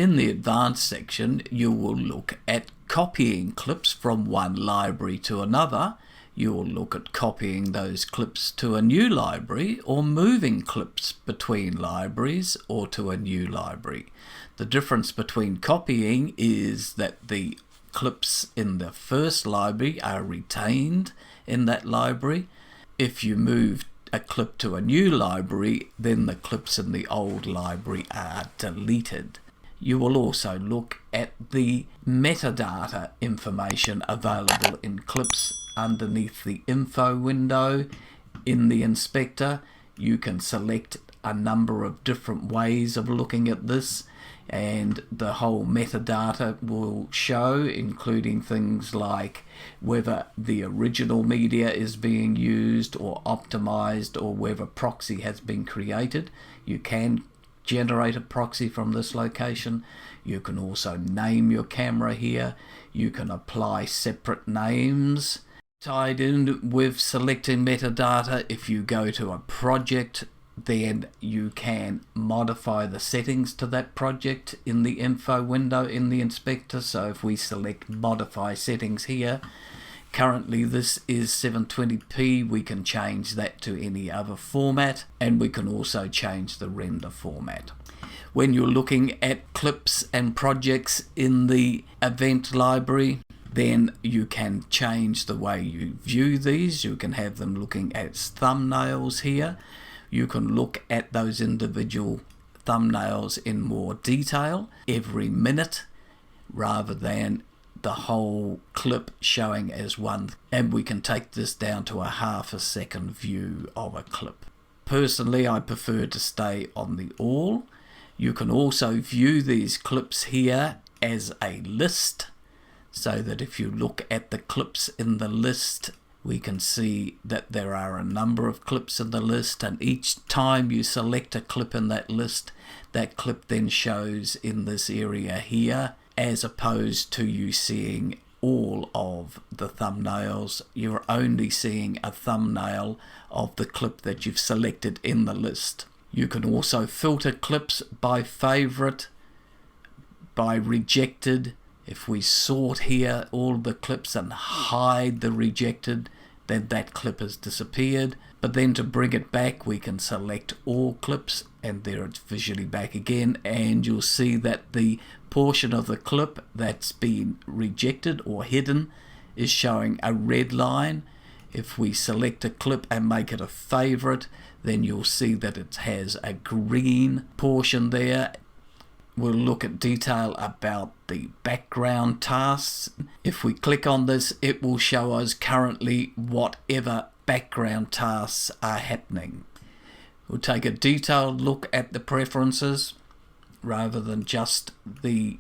In the advanced section, you will look at copying clips from one library to another. You will look at copying those clips to a new library or moving clips between libraries or to a new library. The difference between copying is that the clips in the first library are retained in that library. If you move a clip to a new library, then the clips in the old library are deleted. You will also look at the metadata information available in clips underneath the info window. In the inspector, you can select a number of different ways of looking at this, and the whole metadata will show, including things like whether the original media is being used or optimized, or whether proxy has been created. You can generate a proxy from this location. You can also name your camera here. You can apply separate names tied in with selecting metadata. If you go to a project, then you can modify the settings to that project in the info window in the inspector. So if we select modify settings here, currently this is 720p, we can change that to any other format, and we can also change the render format. When you're looking at clips and projects in the event library, then you can change the way you view these. You can have them looking at thumbnails here. You can look at those individual thumbnails in more detail every minute rather than the whole clip showing as one, and we can take this down to a half a second view of a clip. Personally, I prefer to stay on the all. You can also view these clips here as a list, so that if you look at the clips in the list, we can see that there are a number of clips in the list, and each time you select a clip in that list, that clip then shows in this area here, as opposed to you seeing all of the thumbnails. You're only seeing a thumbnail of the clip that you've selected in the list. You can also filter clips by favorite, by rejected. If we sort here all the clips and hide the rejected, then that clip has disappeared. But then to bring it back, we can select all clips, and there it's visually back again, and you'll see that the portion of the clip that's been rejected or hidden is showing a red line. If we select a clip and make it a favorite, then you'll see that it has a green portion there. We'll look at detail about the background tasks. If we click on this, it will show us currently whatever background tasks are happening. We'll take a detailed look at the preferences rather than just the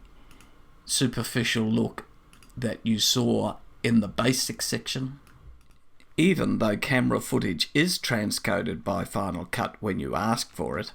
superficial look that you saw in the basics section. Even though camera footage is transcoded by Final Cut when you ask for it,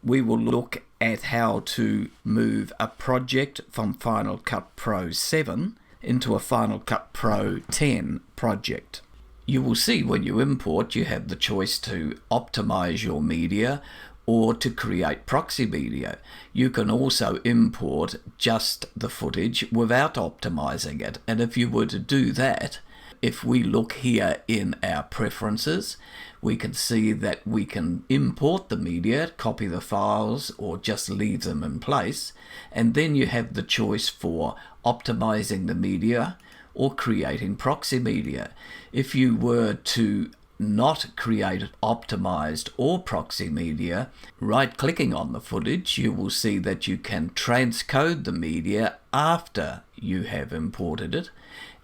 we will look at how to move a project from Final Cut Pro 7 into a Final Cut Pro 10 project. You will see when you import, you have the choice to optimize your media or to create proxy media. You can also import just the footage without optimizing it. And if you were to do that, if we look here in our preferences, we can see that we can import the media, copy the files, or just leave them in place. And then you have the choice for optimizing the media or creating proxy media. If you were to not create optimized or proxy media, right-clicking on the footage, you will see that you can transcode the media after you have imported it.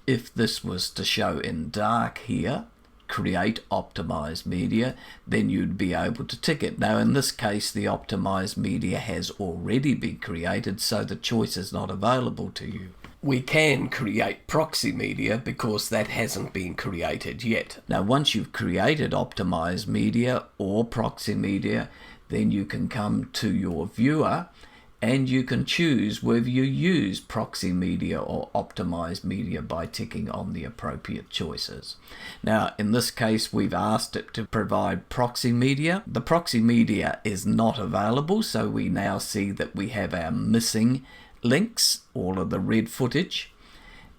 If this was to show in dark here, create optimized media, then you'd be able to tick it. Now in this case, the optimized media has already been created, so the choice is not available to you. We can create proxy media because that hasn't been created yet. Now once you've created optimized media or proxy media, then you can come to your viewer and you can choose whether you use proxy media or optimized media by ticking on the appropriate choices. Now, in this case, we've asked it to provide proxy media. The proxy media is not available, so we now see that we have our missing links, all of the red footage.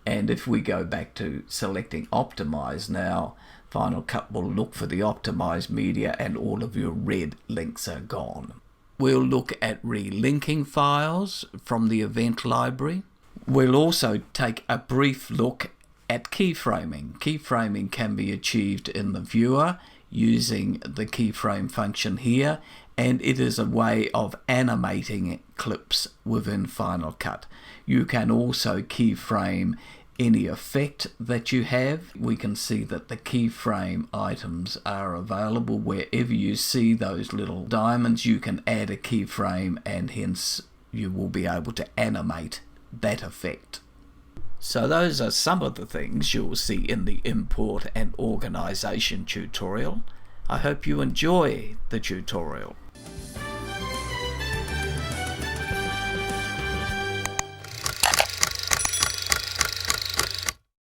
And if we go back to selecting optimize now, Final Cut will look for the optimized media and all of your red links are gone. We'll look at relinking files from the event library. We'll also take a brief look at keyframing. Keyframing can be achieved in the viewer using the keyframe function here, and it is a way of animating clips within Final Cut. You can also keyframe any effect that you have. We can see that the keyframe items are available. Wherever you see those little diamonds, you can add a keyframe, and hence you will be able to animate that effect. So those are some of the things you'll see in the import and organization tutorial. I hope you enjoy the tutorial.